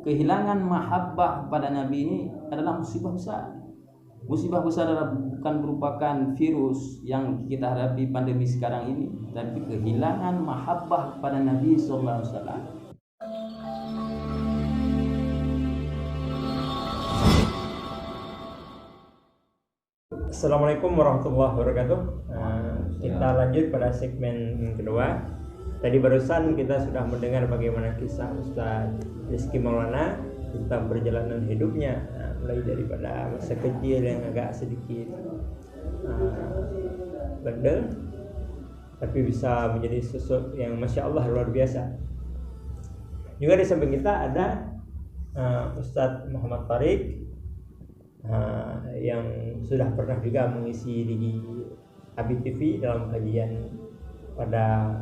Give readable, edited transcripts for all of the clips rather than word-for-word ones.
kehilangan mahabbah pada Nabi ini adalah musibah besar. Musibah besar adalah bukan merupakan virus yang kita hadapi pandemi sekarang ini, tapi kehilangan mahabbah pada Nabi sallallahu alaihi wasallam. Assalamualaikum warahmatullahi wabarakatuh. Kita lanjut pada segmen kedua. Tadi barusan kita sudah mendengar bagaimana kisah Ustaz Rizky Maulana tentang perjalanan hidupnya, mulai daripada masa kecil yang agak sedikit bandel, tapi bisa menjadi sosok yang masya Allah luar biasa. Juga di samping kita ada Ustaz Muhammad Tariq yang sudah pernah juga mengisi di Abi TV dalam kajian pada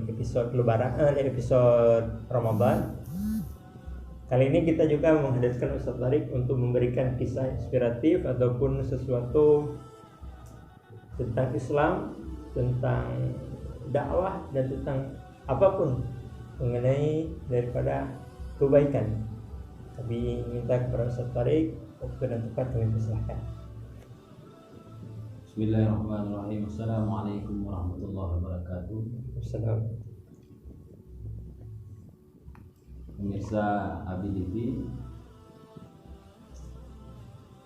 episode Lebaran, episode Ramadan. Kali ini kita juga menghadirkan Ustaz Tariq untuk memberikan kisah inspiratif ataupun sesuatu tentang Islam, tentang dakwah dan tentang apapun mengenai daripada kebaikan. Kami minta kepada Ustaz Tariq waktu dan tempat kami persilahkan. Bismillahirrahmanirrahim. Assalamualaikum warahmatullahi wabarakatuh. Assalamualaikum. Pemirsa Abi TV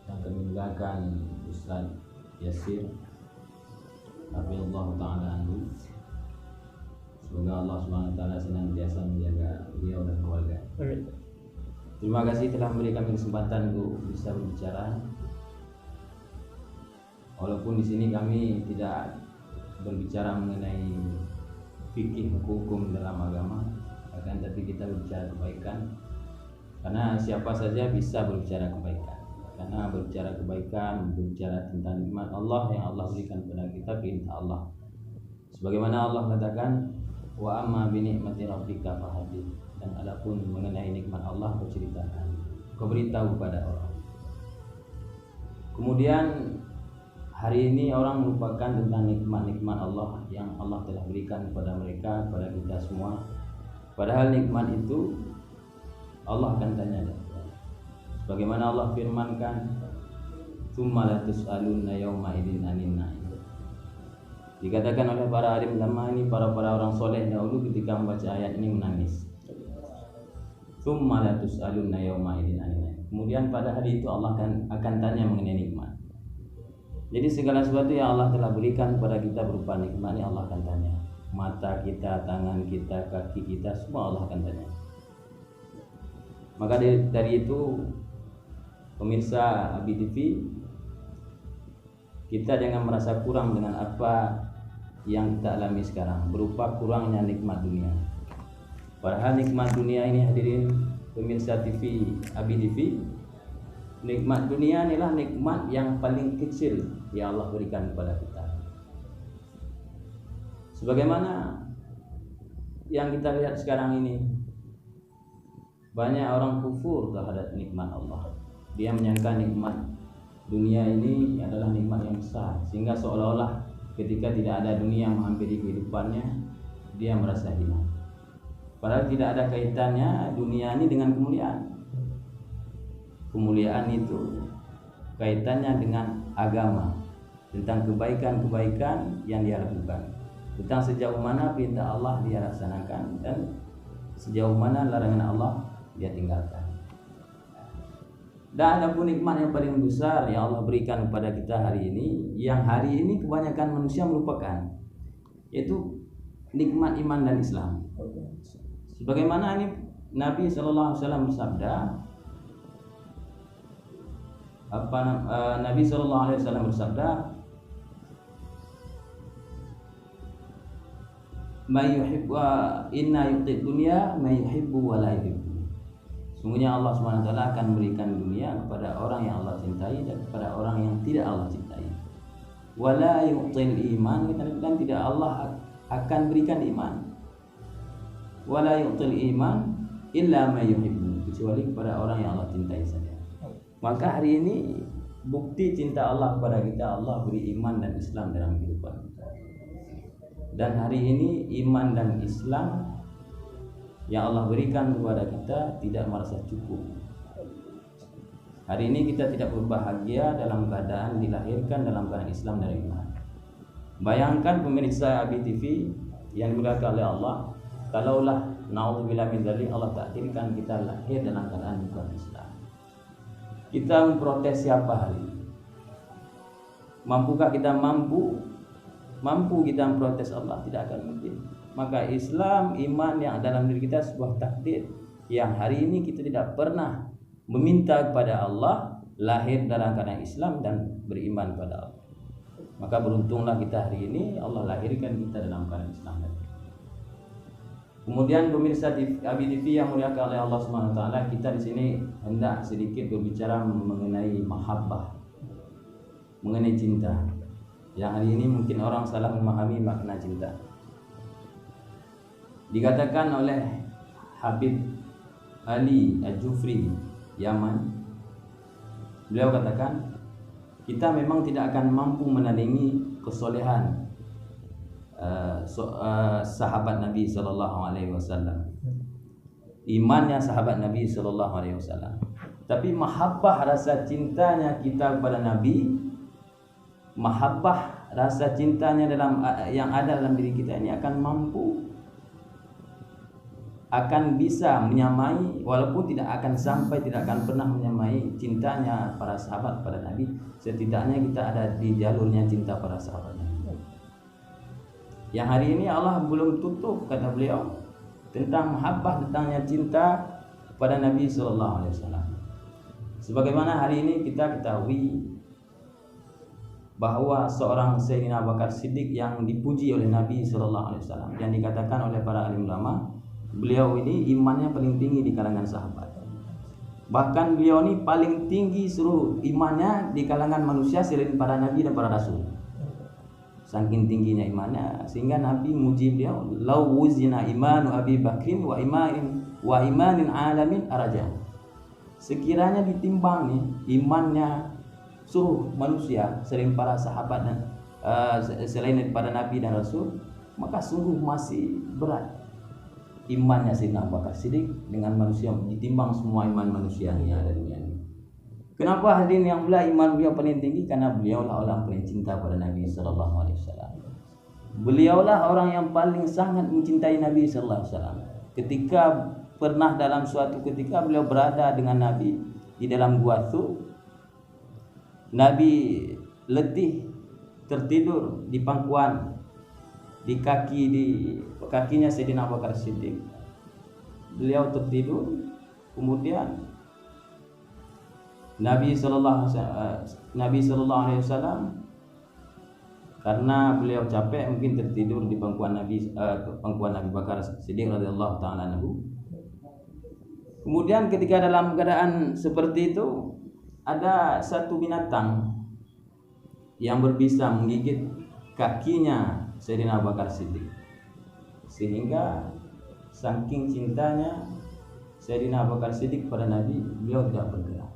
yang kami muliakan, Ustaz Yasir Hafizallahu ta'ala anhu. Semoga Allah SWT senantiasa menjaga beliau dan keluarga. Amin. Terima kasih telah memberi kami kesempatan untuk bisa berbicara. Walaupun di sini kami tidak berbicara mengenai fikih hukum dalam agama, akan tapi kita berbicara kebaikan. Karena siapa saja bisa berbicara kebaikan. Karena berbicara kebaikan, berbicara tentang nikmat Allah yang Allah berikan kepada kita, perintah Allah. Sebagaimana Allah katakan, wa amma bi ni'mati rabbika fahaddits. Dan adapun mengenai nikmat Allah kau ceritakan, kau beritahu pada orang. Kemudian hari ini orang melupakan tentang nikmat-nikmat Allah yang Allah telah berikan kepada mereka, kepada kita semua. Padahal nikmat itu Allah akan tanya. Sebagaimana Allah firmankan, tsumma la tus'alunna yauma idzin 'anin na'im. Dikatakan oleh para alim ulama ini, para orang soleh dahulu ketika membaca ayat ini menangis. Tsumma la tus'alunna yauma idzin 'anin na'im. Kemudian pada hari itu Allah akan tanya mengenai nikmat. Jadi segala sesuatu yang Allah telah berikan kepada kita berupa nikmat ini Allah akan tanya. Mata kita, tangan kita, kaki kita, semua Allah akan tanya. Maka dari itu, pemirsa Abi TV, kita jangan merasa kurang dengan apa yang kita alami sekarang, berupa kurangnya nikmat dunia. Padahal nikmat dunia ini, hadirin pemirsa TV Abi TV, nikmat dunia inilah nikmat yang paling kecil yang Allah berikan kepada kita. Sebagaimana yang kita lihat sekarang ini, banyak orang kufur terhadap nikmat Allah. Dia menyangka nikmat dunia ini adalah nikmat yang besar, sehingga seolah-olah ketika tidak ada dunia yang menghampiri kehidupannya, dia merasa hina. Padahal tidak ada kaitannya dunia ini dengan kemuliaan. Kemuliaan itu kaitannya dengan agama, tentang kebaikan-kebaikan yang dia lakukan, tentang sejauh mana perintah Allah dia laksanakan dan sejauh mana larangan Allah dia tinggalkan. Dan ada pun nikmat yang paling besar yang Allah berikan kepada kita hari ini, yang hari ini kebanyakan manusia melupakan, yaitu nikmat iman dan Islam. Sebagaimana ini Nabi sallallahu alaihi wasallam bersabda, Nabi sallallahu alaihi wasallam bersabda, "May yuhibbu inna yu'ti dunya may yuhibbu wa la yuhibbu." Sungguhnya Allah SWT akan memberikan dunia kepada orang yang Allah cintai dan kepada orang yang tidak Allah cintai. Wala yu'til iman, dan tidak Allah akan berikan iman. Wala yu'til iman illa ma yuhibbu, kecuali kepada orang yang Allah cintai saja. Maka hari ini bukti cinta Allah kepada kita, Allah beri iman dan Islam dalam kehidupan kita. Dan hari ini iman dan Islam yang Allah berikan kepada kita tidak merasa cukup. Hari ini kita tidak berbahagia dalam keadaan dilahirkan dalam keadaan Islam dan iman. Bayangkan pemirsa Abi TV yang dimuliakan oleh Allah, kalaulah naudzubillah min dzalik Allah takdirkan kita lahir dalam keadaan bukan Islam. Kita memprotes siapa hari ini? Mampukah kita mampu kita memprotes Allah? Tidak akan mungkin. Maka Islam, iman yang dalam diri kita sebuah takdir yang hari ini kita tidak pernah meminta kepada Allah lahir dalam keadaan Islam dan beriman kepada Allah. Maka beruntunglah kita hari ini Allah lahirkan kita dalam keadaan Islam. Kemudian pemirsa Abi TV yang muliakan oleh Allah Subhanahu wa taala, kita di sini hendak sedikit berbicara mengenai mahabbah, mengenai cinta. Yang hari ini mungkin orang salah memahami makna cinta. Dikatakan oleh Habib Ali Al-Jufri Yaman, beliau katakan, kita memang tidak akan mampu menandingi kesolehan sahabat Nabi Sallallahu Alaihi Wasallam, imannya sahabat Nabi Sallallahu Alaihi Wasallam. Tapi mahabbah rasa cintanya kita kepada Nabi, mahabbah rasa cintanya dalam yang ada dalam diri kita ini akan bisa menyamai, walaupun tidak akan sampai, tidak akan pernah menyamai cintanya para sahabat pada Nabi. Setidaknya kita ada di jalurnya cinta para sahabat Nabi. Yang hari ini Allah belum tutup, kata beliau, tentang mahabbah, tentangnya cinta pada Nabi Sallallahu Alaihi Wasallam. Sebagaimana hari ini kita ketahui bahwa seorang Sayyidina Abu Bakar Siddiq yang dipuji oleh Nabi Sallallahu Alaihi Wasallam, yang dikatakan oleh para alim ulama, beliau ini imannya paling tinggi di kalangan sahabat. Bahkan beliau ini paling tinggi seluruh imannya di kalangan manusia selain para nabi dan para rasul. Saking tingginya imannya sehingga Nabi muji beliau, "Lau wuzina imanu Abi Bakrin wa imanin alamin araja." Sekiranya ditimbang nih imannya seluruh manusia selain para sahabat dan selain daripada nabi dan rasul, maka sungguh masih berat imannya Sayyidina Abu Bakar Siddiq dengan manusia, ditimbang semua iman manusia yang ada di dunia ini. Kenapa hadirin yang mulia iman beliau paling tinggi? Karena beliaulah orang paling cinta pada Nabi Sallallahu Alaihi Wasallam. Beliaulah orang yang paling sangat mencintai Nabi Sallallahu Alaihi Wasallam. Ketika pernah dalam suatu ketika beliau berada dengan Nabi di dalam gua Thu, Nabi letih tertidur di pangkuan di kakinya Sayyidina Abu Bakar Siddiq. Beliau tertidur, kemudian Nabi Sallallahu Alaihi Wasallam karena beliau capek mungkin tertidur di pangkuan Nabi Bakar Siddiq radhiyallahu taala anhu. Kemudian ketika dalam keadaan seperti itu ada satu binatang yang berbisa menggigit kakinya Sayyidina Abu Bakar Siddiq, sehingga saking cintanya Sayyidina Abu Bakar Siddiq pada Nabi, beliau tidak bergerak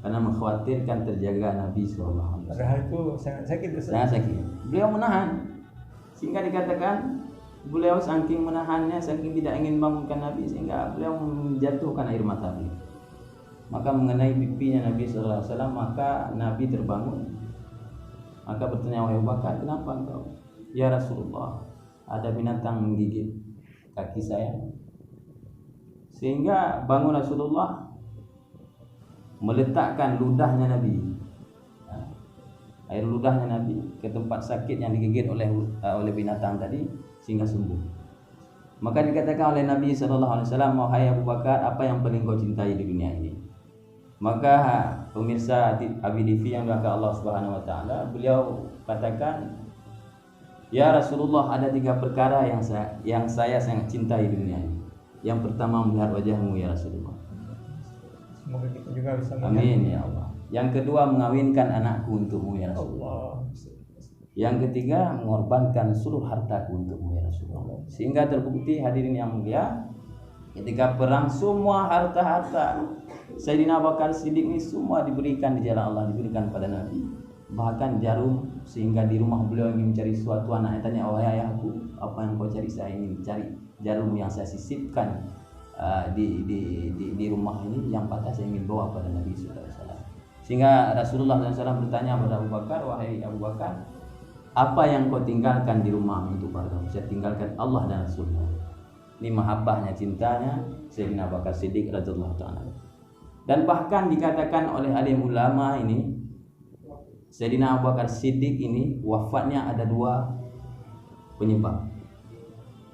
karena mengkhawatirkan terjaga Nabi SAW. Padahal itu sangat sakit. Sangat sakit. Beliau menahan, sehingga dikatakan beliau saking menahannya, saking tidak ingin membangunkan Nabi, sehingga beliau menjatuhkan air mata beliau. Maka mengenai pipinya Nabi SAW, maka Nabi terbangun. Maka bertanya, wahai Abu Bakar, kenapa engkau? Ya Rasulullah, ada binatang menggigit kaki saya. Sehingga bangun Rasulullah, meletakkan ludahnya Nabi, air ludahnya Nabi ke tempat sakit yang digigit oleh binatang tadi, sehingga sembuh. Maka dikatakan oleh Nabi SAW, wahai Abu Bakar, apa yang paling kau cintai di dunia ini? Maka pemirsa Abi TV yang dimuliakan Allah Subhanahu Wa Taala, beliau katakan, ya Rasulullah, ada 3 perkara yang saya sangat cintai di dunia ini. Yang pertama, melihat wajahmu ya Rasulullah. Semoga kita juga bisa melihat. Amin ya Allah. Yang kedua, mengawinkan anakku untukmu ya Rasulullah. Yang ketiga, mengorbankan seluruh hartaku untukmu ya Rasulullah. Sehingga terbukti hadirin yang mulia, ketika perang semua harta-harta Sayyidina Abu Bakar Siddiq ini semua diberikan di jalan Allah, diberikan pada Nabi. Bahkan jarum, sehingga di rumah beliau ingin mencari suatu anak, tanya, wahai ayahku, apa yang kau cari? Saya ingin cari jarum yang saya sisipkan di rumah ini yang patah saya ingin bawa pada Nabi sallallahu alaihi wasallam. Sehingga Rasulullah SAW bertanya kepada Abu Bakar, wahai Abu Bakar, apa yang kau tinggalkan di rumah untuk keluarga? Saya tinggalkan Allah dan Rasulnya. Ini mahabbahnya, cintanya Sayyidina Abu Bakar Siddiq radhiyallahu ta'ala. Dan bahkan dikatakan oleh alim ulama ini, Sayyidina Abu Bakar Siddiq ini wafatnya ada 2 penyebab.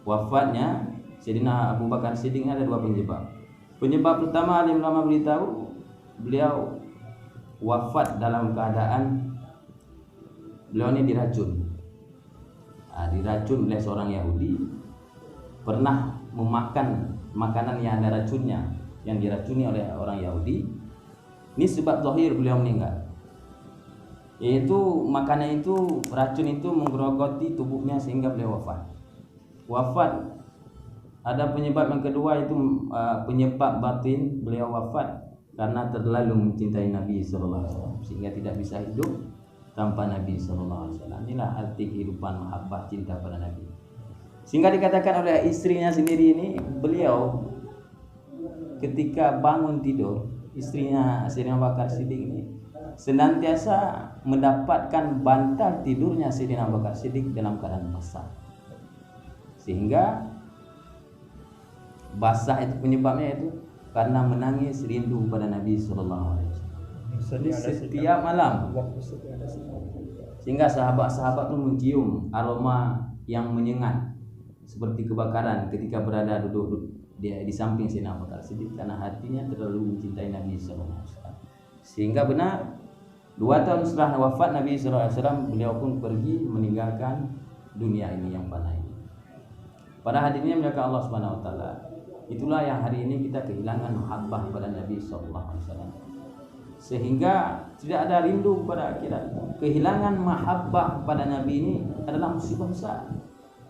Wafatnya Sayyidina Abu Bakar Siddiq ini ada 2 penyebab. Penyebab pertama alim ulama beritahu beliau wafat dalam keadaan beliau ini diracun. Diracun oleh seorang Yahudi, pernah memakan makanan yang ada racunnya, yang diracuni oleh orang Yahudi. Ini sebab zahir beliau meninggal, yaitu makanan itu, racun itu menggerogoti tubuhnya sehingga beliau wafat. Ada penyebab yang kedua, itu penyebab batin beliau wafat karena terlalu mencintai Nabi sallallahu alaihi wasallam sehingga tidak bisa hidup tanpa Nabi sallallahu alaihi wasallam. Inilah arti kehidupan mahabbah, cinta pada Nabi. Sehingga dikatakan oleh istrinya sendiri ini, beliau ketika bangun tidur, istrinya Sayyidina Abu Bakar Siddiq ini senantiasa mendapatkan bantal tidurnya Sayyidina Abu Bakar Siddiq dalam keadaan basah. Sehingga basah itu penyebabnya itu karena menangis rindu pada Nabi sallallahu alaihi wasallam setiap malam. Sehingga sahabat-sahabat itu mencium aroma yang menyengat seperti kebakaran ketika berada duduk dia di samping Sayyidina Abu Bakar Siddiq, karena hatinya terlalu mencintai Nabi sallallahu alaihi wasallam. Sehingga benar 2 tahun setelah wafat Nabi sallallahu alaihi wasallam, beliau pun pergi meninggalkan dunia ini yang fana ini. Pada hadirin yang Allah Subhanahu wa taala, itulah yang hari ini kita kehilangan mahabbah pada Nabi sallallahu alaihi wasallam, sehingga tidak ada rindu pada akhirat. Kehilangan mahabbah pada Nabi ini adalah musibah besar.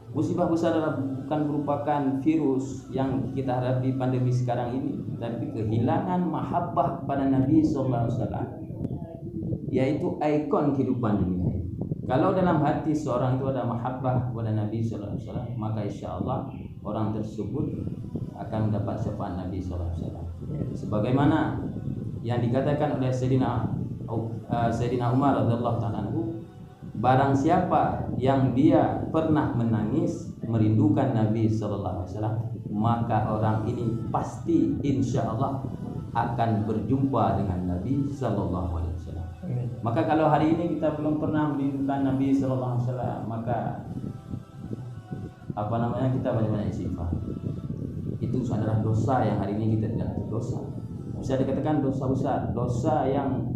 Musibah besar adalah bukan merupakan virus yang kita hadapi pandemi sekarang ini, tapi kehilangan mahabbah pada Nabi sallallahu alaihi wasallam, yaitu ikon kehidupan dunia. Kalau dalam hati seorang itu ada mahabbah kepada Nabi sallallahu alaihi wasallam, maka insyaallah orang tersebut akan mendapat syafaat Nabi sallallahu alaihi wasallam. Sebagaimana yang dikatakan oleh Sayyidina Umar radhiyallahu ta'ala anhu, barang siapa yang dia pernah menangis merindukan Nabi sallallahu alaihi wasallam, maka orang ini pasti insyaallah akan berjumpa dengan Nabi sallallahu alaihi wasallam. Maka kalau hari ini kita belum pernah merindukan Nabi sallallahu alaihi wasallam, maka kita banyak-banyak istighfar. Itu adalah dosa yang hari ini kita tidak berdosa. Bisa dikatakan dosa besar, dosa yang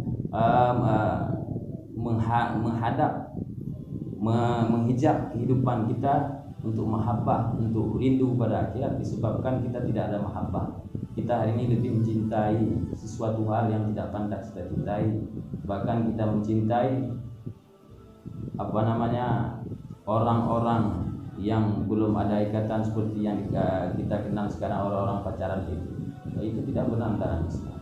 menghijab kehidupan kita untuk mahabbah, untuk rindu pada akhirat, disebabkan kita tidak ada mahabbah. Kita hari ini lebih mencintai sesuatu hal yang tidak pantas kita cintai. Bahkan kita mencintai orang-orang yang belum ada ikatan seperti yang kita kenal sekarang, orang-orang pacaran itu. Itu tidak benar dalam Islam.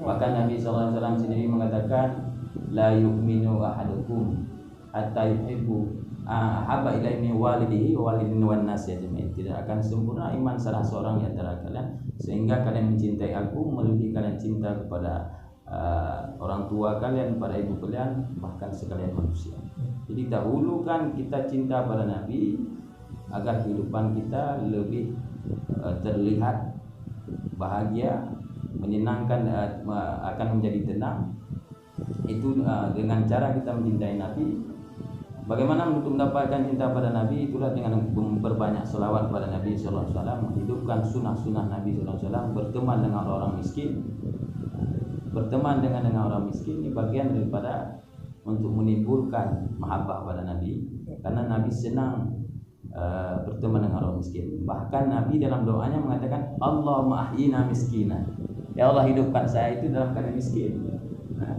Bahkan Nabi SAW sendiri mengatakan, la yu'minu ahadukum hatta yuhibbu ahabba ilaihi min walidihi wa walidin wan nasi ajmain. Tidak akan sempurna iman salah seorang di antara kalian sehingga kalian mencintai aku melebihi kalian cinta kepada orang tua kalian, pada ibu kalian, bahkan sekalian manusia. Jadi dahulukan kita cinta pada Nabi agar kehidupan kita lebih terlihat bahagia, menyenangkan, akan menjadi tenang. Itu dengan cara kita mencintai Nabi. Bagaimana untuk mendapatkan cinta pada Nabi? Itulah dengan memperbanyak selawat pada Nabi sallallahu alaihi wasallam, menghidupkan sunnah-sunnah Nabi sallallahu alaihi wasallam, berteman dengan orang miskin. Berteman dengan orang miskin ini bagian daripada untuk menimbulkan mahabbah pada Nabi, karena Nabi senang berteman dengan orang miskin. Bahkan Nabi dalam doanya mengatakan, Allahumma ahyina miskina, ya Allah hidupkan saya itu dalam keadaan miskin.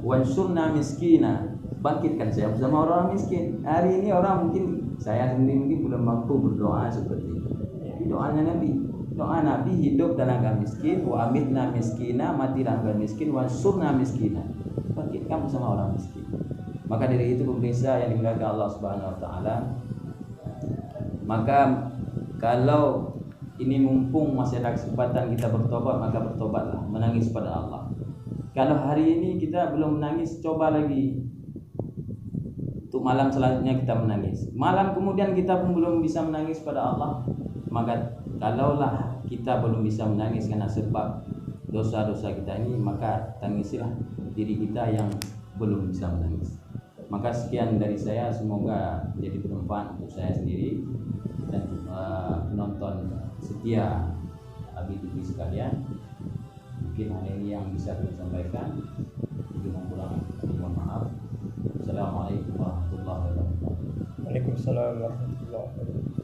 Wansurna miskina, bangkitkan saya bersama orang miskin. Hari ini orang mungkin, saya sendiri mungkin belum mampu berdoa seperti itu. Doanya Nabi, doa Nabi, hidup dalam keadaan miskin, wa amitna miskina, mati dalam keadaan miskin, wansurna miskina, bangkitkan bersama orang miskin. Maka dari itu pemirsa yang dimuliakan Allah Subhanahu wa taala, maka kalau ini mumpung masih ada kesempatan kita bertobat, maka bertobatlah, menangis pada Allah. Kalau hari ini kita belum menangis, coba lagi untuk malam selanjutnya kita menangis. Malam kemudian kita pun belum bisa menangis pada Allah, maka kalaulah kita belum bisa menangis karena sebab dosa-dosa kita ini, maka tangisilah diri kita yang belum bisa menangis. Maka sekian dari saya, semoga jadi bermanfaat untuk saya sendiri dan penonton setia Abi TV sekalian. Mungkin hal ini yang bisa kami sampaikan. Jika kurang, mohon maaf. Assalamualaikum warahmatullahi wabarakatuh. Waalaikumsalam warahmatullahi wabarakatuh.